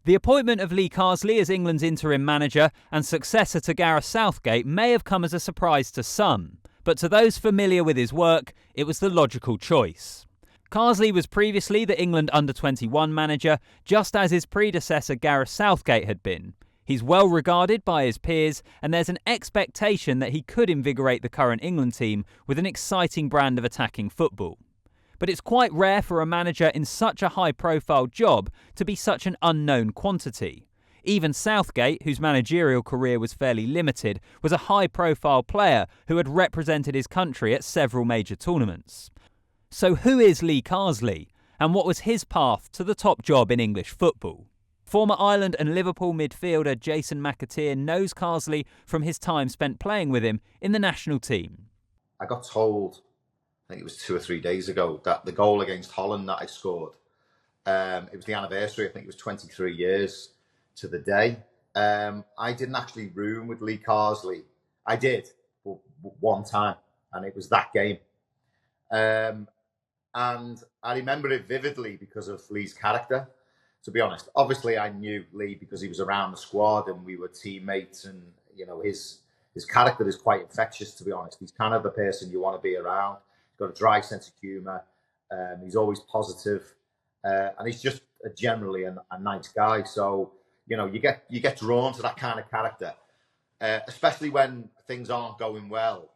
The appointment of Lee Carsley as England's interim manager and successor to Gareth Southgate may have come as a surprise to some, but to those familiar with his work, it was the logical choice. Carsley was previously the England under-21 manager, just as his predecessor Gareth Southgate had been. He's well regarded by his peers, and there's an expectation that he could invigorate the current England team with an exciting brand of attacking football. But it's quite rare for a manager in such a high-profile job to be such an unknown quantity. Even Southgate, whose managerial career was fairly limited, was a high-profile player who had represented his country at several major tournaments. So who is Lee Carsley, and what was his path to the top job in English football? Former Ireland and Liverpool midfielder Jason McAteer knows Carsley from his time spent playing with him in the national team. I got told, I think it was 2 or 3 days ago, that the goal against Holland that I scored, it was the anniversary, I think it was 23 years to the day. I didn't actually room with Lee Carsley. I did, but one time, and it was that game. And I remember it vividly because of Lee's character, to be honest. Obviously, I knew Lee because he was around the squad and we were teammates, and, you know, his character is quite infectious, to be honest. He's kind of the person you want to be around. Got a dry sense of humour. He's always positive, and he's just generally a nice guy. So, you know, you get drawn to that kind of character, especially when things aren't going well,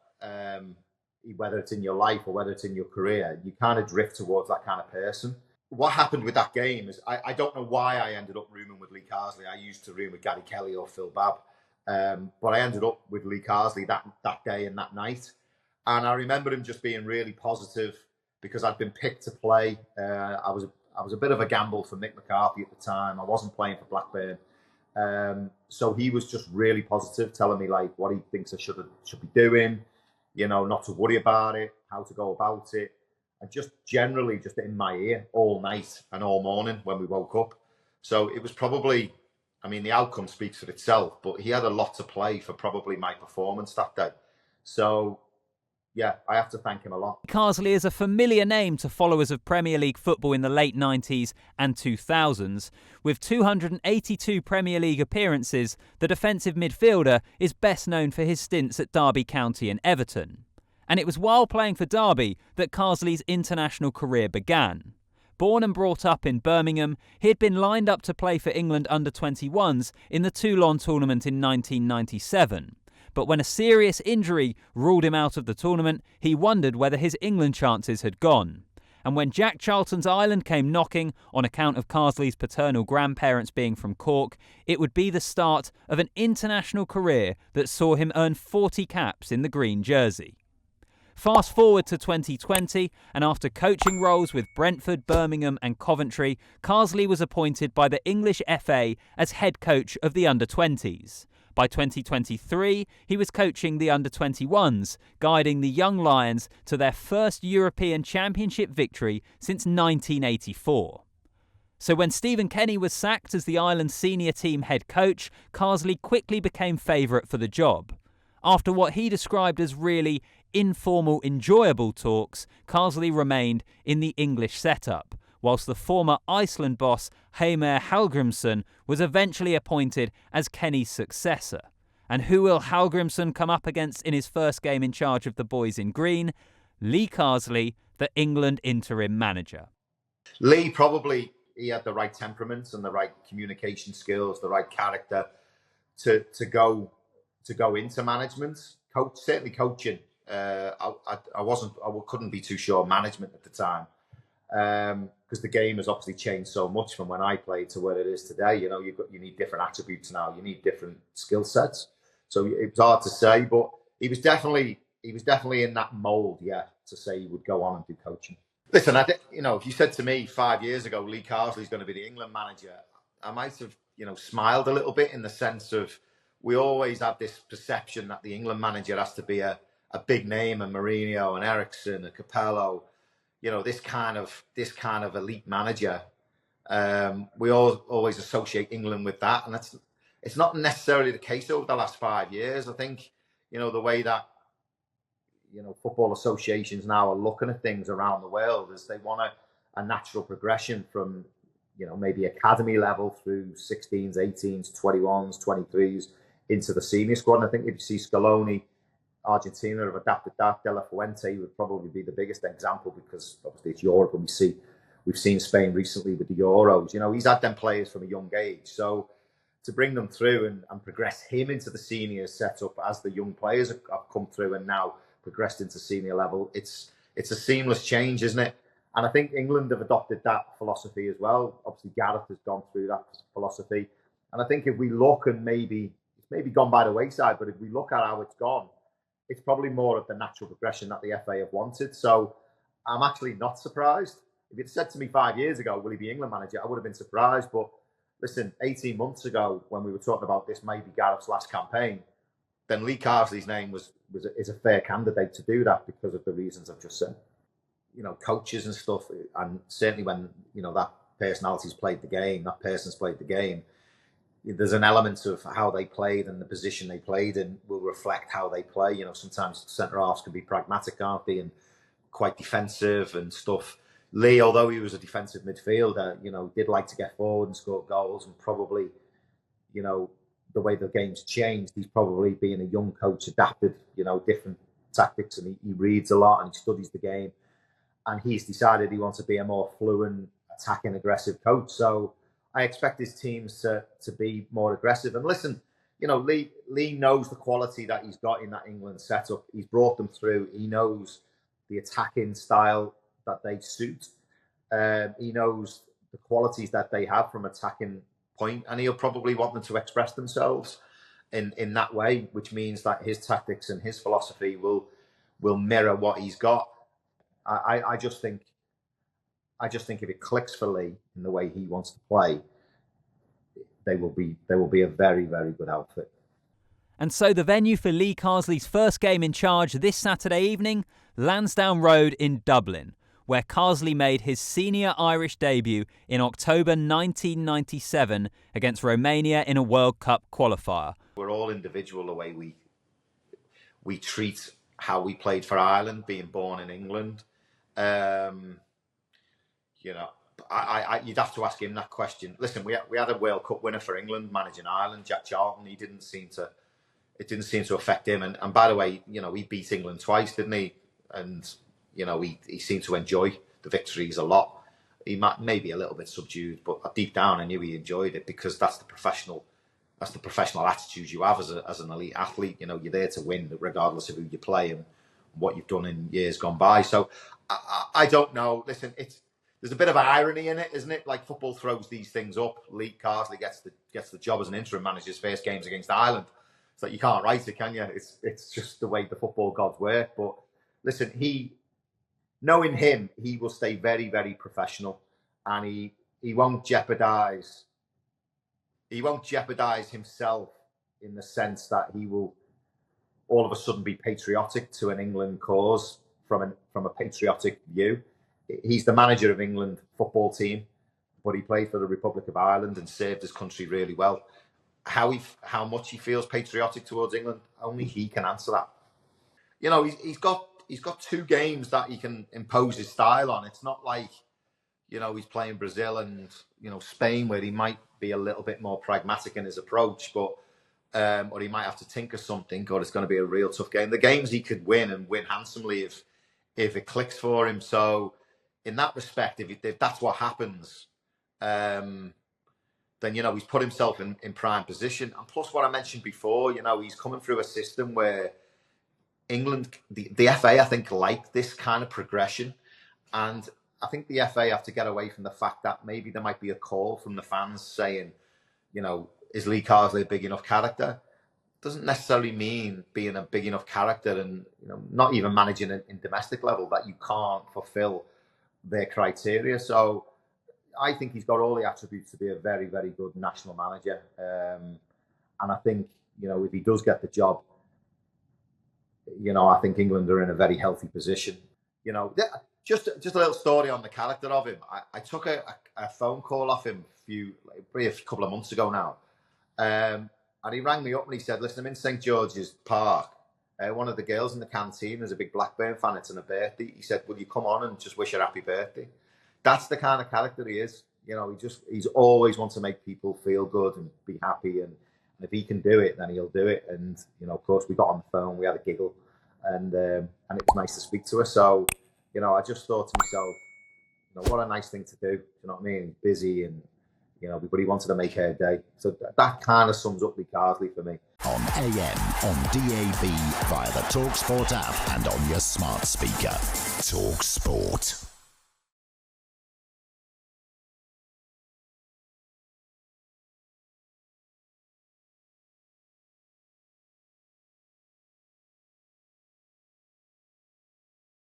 whether it's in your life or whether it's in your career. You kind of drift towards that kind of person. What happened with that game is I don't know why I ended up rooming with Lee Carsley. I used to room with Gary Kelly or Phil Babb, but I ended up with Lee Carsley that day and that night. And I remember him just being really positive because I'd been picked to play. I was a bit of a gamble for Mick McCarthy at the time. I wasn't playing for Blackburn. So he was just really positive, telling me like what he thinks I should be doing, you know, not to worry about it, how to go about it. And just generally just in my ear all night and all morning when we woke up. So it was probably, I mean, the outcome speaks for itself, but he had a lot to play for probably my performance that day. So yeah, I have to thank him a lot. Carsley is a familiar name to followers of Premier League football in the late 90s and 2000s. With 282 Premier League appearances, the defensive midfielder is best known for his stints at Derby County and Everton. And it was while playing for Derby that Carsley's international career began. Born and brought up in Birmingham, he had been lined up to play for England under-21s in the Toulon tournament in 1997. But when a serious injury ruled him out of the tournament, he wondered whether his England chances had gone. And when Jack Charlton's Ireland came knocking on account of Carsley's paternal grandparents being from Cork, it would be the start of an international career that saw him earn 40 caps in the green jersey. Fast forward to 2020, and after coaching roles with Brentford, Birmingham and Coventry, Carsley was appointed by the English FA as head coach of the under-20s. By 2023, he was coaching the under-21s, guiding the young Lions to their first European Championship victory since 1984. So when Stephen Kenny was sacked as the Ireland senior team head coach, Carsley quickly became favourite for the job. After what he described as really informal, enjoyable talks, Carsley remained in the English setup, whilst the former Iceland boss Heimir Hallgrímsson was eventually appointed as Kenny's successor. And who will Hallgrímsson come up against in his first game in charge of the boys in green? Lee Carsley, the England interim manager. Lee probably, he had the right temperament and the right communication skills, the right character to go into management. Certainly coaching. I couldn't be too sure management at the time. Because the game has obviously changed so much from when I played to where it is today. You know, you need different attributes now. You need different skill sets. So it was hard to say, but he was definitely in that mould, yeah, to say he would go on and do coaching. Listen, if you said to me 5 years ago, Lee Carsley's going to be the England manager, I might have, smiled a little bit in the sense of we always have this perception that the England manager has to be a big name, a Mourinho, an Eriksson, a Capello. This kind of elite manager. We all always associate England with that, and it's not necessarily the case over the last 5 years. I think, the way that, football associations now are looking at things around the world is they want a natural progression from, maybe academy level through 16s, 18s, 21s, 23s into the senior squad. And I think if you see Scaloni, Argentina have adapted that. De La Fuente would probably be the biggest example, because obviously it's Europe, and we've seen Spain recently with the Euros. He's had them players from a young age. So to bring them through and progress him into the seniors setup as the young players have come through and now progressed into senior level, it's a seamless change, isn't it? And I think England have adopted that philosophy as well. Obviously, Gareth has gone through that philosophy. And I think if we look, and it's maybe gone by the wayside, but if we look at how it's gone, it's probably more of the natural progression that the FA have wanted. So I'm actually not surprised. If you'd said to me 5 years ago, will he be England manager, I would have been surprised. But listen, 18 months ago, when we were talking about this maybe Gareth's last campaign, then Lee Carsley's name is a fair candidate to do that, because of the reasons I've just said. Coaches and stuff, and certainly when that personality's played the game, that person's played the game, there's an element of how they played and the position they played in will reflect how they play. Sometimes centre halves can be pragmatic, aren't they, and quite defensive and stuff. Lee, although he was a defensive midfielder, did like to get forward and score goals, and probably, the way the game's changed, he's probably, being a young coach, adapted, different tactics, and he reads a lot and he studies the game, and he's decided he wants to be a more fluent, attacking, aggressive coach. So I expect his teams to be more aggressive. And listen, Lee knows the quality that he's got in that England setup. He's brought them through. He knows the attacking style that they suit. He knows the qualities that they have from attacking point, and he'll probably want them to express themselves in that way, which means that his tactics and his philosophy will mirror what he's got. I just think if it clicks for Lee in the way he wants to play, they will be a very, very good outfit. And so the venue for Lee Carsley's first game in charge this Saturday evening, Lansdowne Road in Dublin, where Carsley made his senior Irish debut in October 1997 against Romania in a World Cup qualifier. We're all individual the way we treat how we played for Ireland, being born in England. You'd have to ask him that question. Listen, we had a World Cup winner for England managing Ireland, Jack Charlton. It didn't seem to affect him. And by the way, he beat England twice, didn't he? And he seemed to enjoy the victories a lot. He might maybe a little bit subdued, but deep down I knew he enjoyed it, because that's the professional attitude you have as an elite athlete. You're there to win, regardless of who you play and what you've done in years gone by. So I don't know. Listen, there's a bit of irony in it, isn't it? Like, football throws these things up. Lee Carsley gets the job as an interim manager, his first games against Ireland. It's like, you can't write it, can you? It's just the way the football gods work. But listen, knowing him, he will stay very, very professional, and he won't jeopardise himself in the sense that he will all of a sudden be patriotic to an England cause from a patriotic view. He's the manager of England football team, but he played for the Republic of Ireland and served his country really well. How much he feels patriotic towards England, only he can answer that. He's got 2 games that he can impose his style on. It's not like, he's playing Brazil and, Spain, where he might be a little bit more pragmatic in his approach, but or he might have to tinker something, or it's going to be a real tough game. The games he could win, and win handsomely, if it clicks for him. So in that respect, if that's what happens, then, he's put himself in prime position. And plus, what I mentioned before, he's coming through a system where England, the FA, I think, like this kind of progression. And I think the FA have to get away from the fact that maybe there might be a call from the fans saying, is Lee Carsley a big enough character? Doesn't necessarily mean being a big enough character and not even managing in domestic level that you can't fulfill their criteria. So I think he's got all the attributes to be a very, very good national manager. And I think, if he does get the job, I think England are in a very healthy position. Just a little story on the character of him. I took a phone call off him a couple of months ago now. And he rang me up and he said, listen, I'm in St. George's Park. One of the girls in the canteen is a big Blackburn fan. It's on her birthday. He said, will you come on and just wish her happy birthday? That's the kind of character he is. You know, he's always wants to make people feel good and be happy, and if he can do it, then he'll do it. And you know, of course, we got on the phone, we had a giggle, and it was nice to speak to her. So, you know, I just thought to myself, you know, what a nice thing to do. You know what I mean? Busy, and you know, but he wanted to make her day. So that kind of sums up Lee Carsley for me. On AM, on DAB, via the talkSPORT app, and on your smart speaker. talkSPORT.